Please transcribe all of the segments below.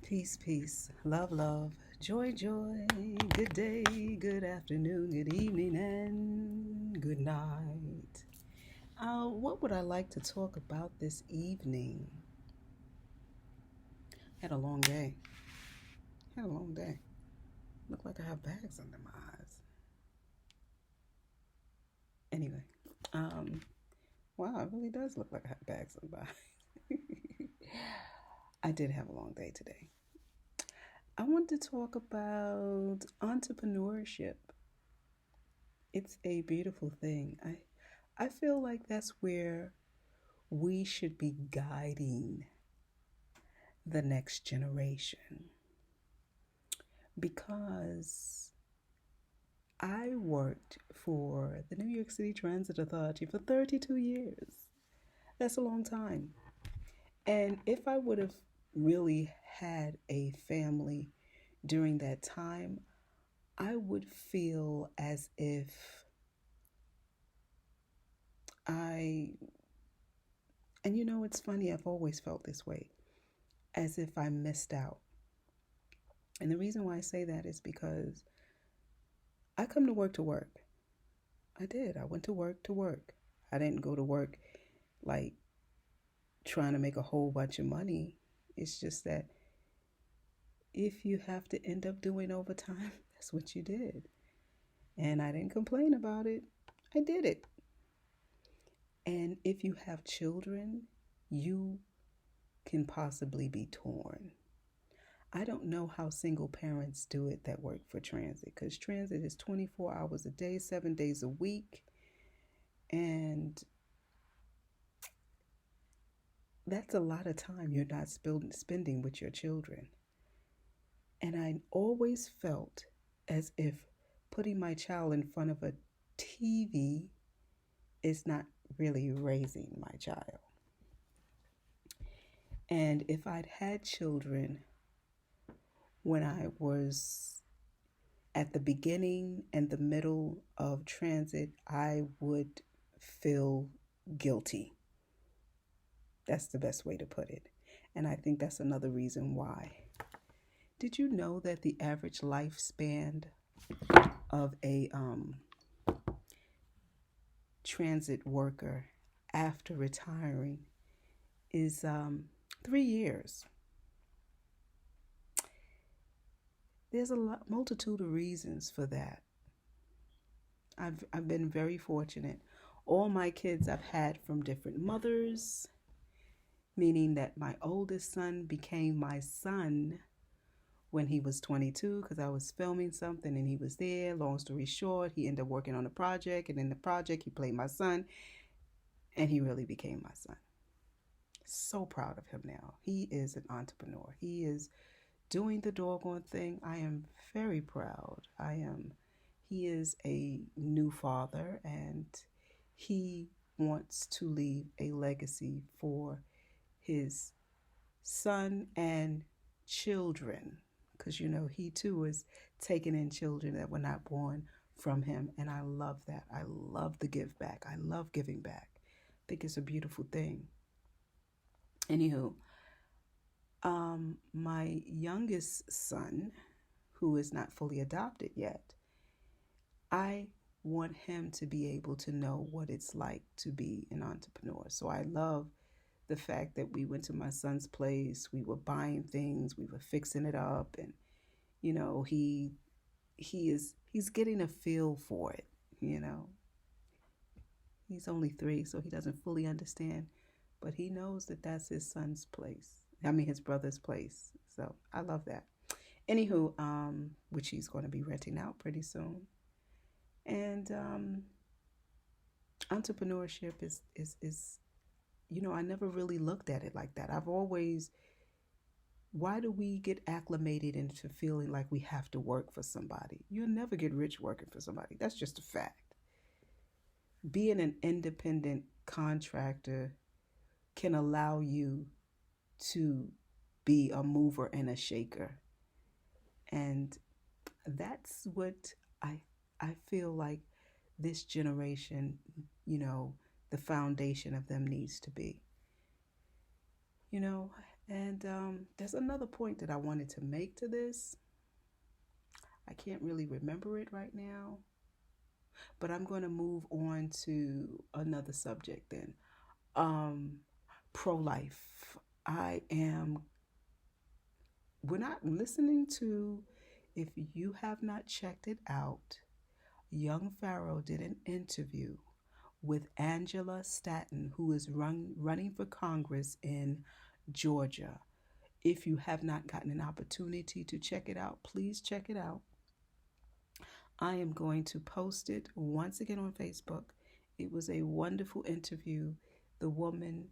Peace, peace, love, love, joy, joy, good day, good afternoon, good evening, and good night. What would I like to talk about this evening? Had a long day. Had a long day. Look like I have bags under my eyes. Anyway, um, wow, it really does look like I have bags under my eyes. I did have a long day today. I want to talk about entrepreneurship. It's a beautiful thing. I feel like that's where we should be guiding the next generation because I worked for the New York City Transit Authority for 32 years. That's a long time. And if I would have really had a family during that time, I would feel as if I, and it's funny, I've always felt this way, as if I missed out. And the reason why I say that is because I come to work to work. I did. I went to work to work. I didn't go to work like trying to make a whole bunch of money. It's just that if you have to end up doing overtime, that's what you did. And I didn't complain about it. I did it. And if you have children, you can possibly be torn. I don't know how single parents do it that work for transit, because transit is 24 hours a day, 7 days a week. And that's a lot of time you're not spending with your children. And I always felt as if putting my child in front of a TV is not really raising my child. And if I'd had children when I was at the beginning and the middle of transit, I would feel guilty. That's the best way to put it. And I think that's another reason why. Did you know that the average lifespan of a transit worker after retiring is 3 years? There's a multitude of reasons for that. I've been very fortunate. All my kids I've had from different mothers, meaning that my oldest son became my son when he was 22 because I was filming something and he was there. Long story short, he ended up working on a project, and in the project he played my son, and he really became my son. So proud of him now. He is an entrepreneur. He is doing the doggone thing. I am very proud. He is a new father, and he wants to leave a legacy for his son and children, because he too is taking in children that were not born from him. And I love that. I love the give back. I love giving back. I think it's a beautiful thing. Anywho, my youngest son, who is not fully adopted yet, I want him to be able to know what it's like to be an entrepreneur. So I love the fact that we went to my son's place, we were buying things, we were fixing it up, and he's getting a feel for it. He's only 3, so he doesn't fully understand, but he knows that that's his son's place. His brother's place. So I love that. Anywho, which he's going to be renting out pretty soon. And entrepreneurship is I never really looked at it like that. Why do we get acclimated into feeling like we have to work for somebody? You'll never get rich working for somebody. That's just a fact. Being an independent contractor can allow you to be a mover and a shaker. And that's what I feel like this generation, the foundation of them needs to be. And there's another point that I wanted to make to this. I can't really remember it right now, but I'm going to move on to another subject then. Um, Pro-life. We're not listening to, if you have not checked it out, Young Pharaoh did an interview with Angela Stanton, who is running for Congress in Georgia. If you have not gotten an opportunity to check it out, please check it out. I am going to post it once again on Facebook. It was a wonderful interview. The woman,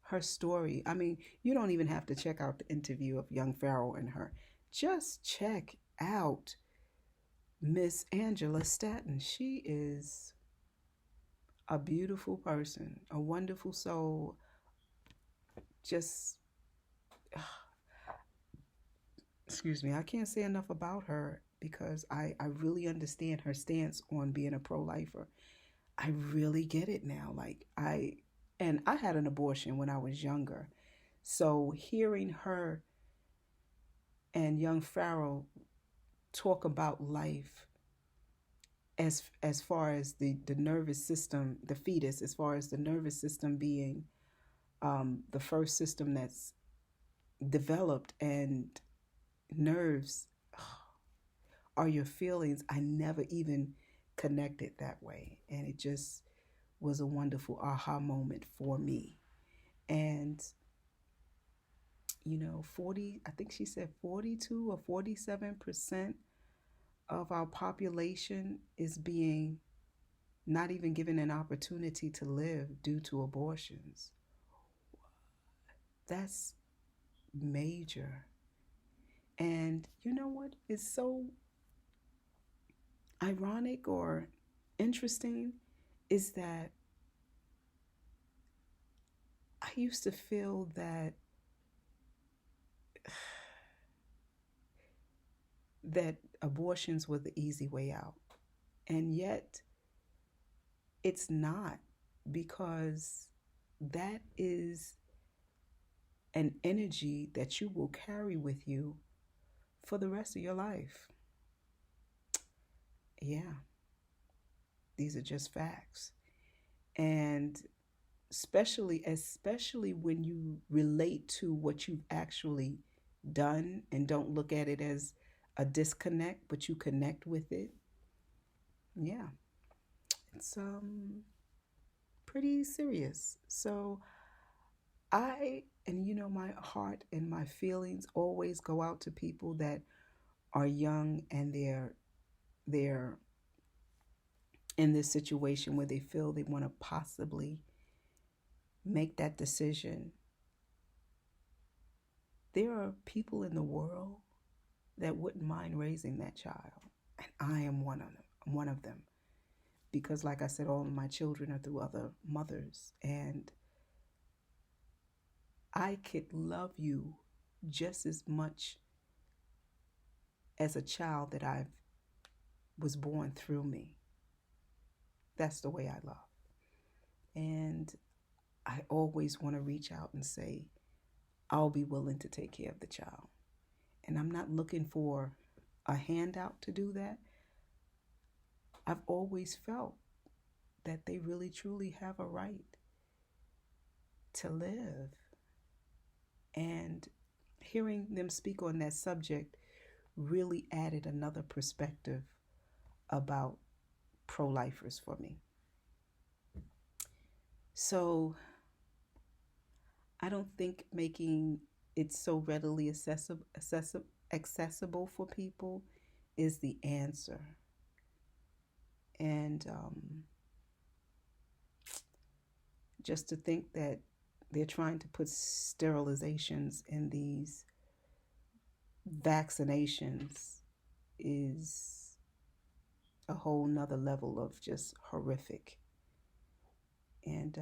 her story. I mean, you don't even have to check out the interview of Young Pharaoh and her. Just check out Miss Angela Stanton. She is a beautiful person, a wonderful soul. Just, excuse me, I can't say enough about her because I really understand her stance on being a pro-lifer. I really get it now. And I had an abortion when I was younger. So hearing her and young Pharaoh talk about life as far as the nervous system, the fetus, as far as the nervous system being the first system that's developed, and nerves are your feelings. I never even connected that way. And it just was a wonderful aha moment for me. And, 40, I think she said 42 or 47% of our population is being not even given an opportunity to live due to abortions. That's major. And you know what is so ironic or interesting is that I used to feel that abortions were the easy way out. And yet it's not, because that is an energy that you will carry with you for the rest of your life. Yeah, these are just facts. And especially when you relate to what you've actually done and don't look at it as a disconnect, but you connect with it. Yeah, it's pretty serious. So my heart and my feelings always go out to people that are young and they're in this situation where they feel they want to possibly make that decision. There are people in the world that wouldn't mind raising that child, and I am one of them. One of them, because, like I said, all of my children are through other mothers, and I could love you just as much as a child that I was born through me. That's the way I love. And I always want to reach out and say, I'll be willing to take care of the child. And I'm not looking for a handout to do that. I've always felt that they really truly have a right to live. And hearing them speak on that subject really added another perspective about pro-lifers for me. So I don't think making it so readily accessible for people is the answer. And just to think that they're trying to put sterilizations in these vaccinations is a whole nother level of just horrific. And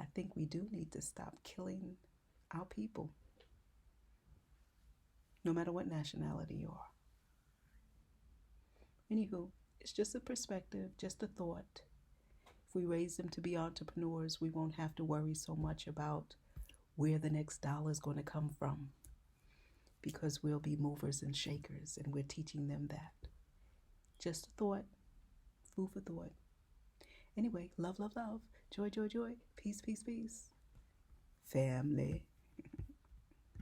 I think we do need to stop killing our people, no matter what nationality you are. Anywho, it's just a perspective, just a thought. If we raise them to be entrepreneurs, we won't have to worry so much about where the next dollar is going to come from, because we'll be movers and shakers, and we're teaching them that. Just a thought, food for thought. Anyway, love, love, love, joy, joy, joy, peace, peace, peace, family.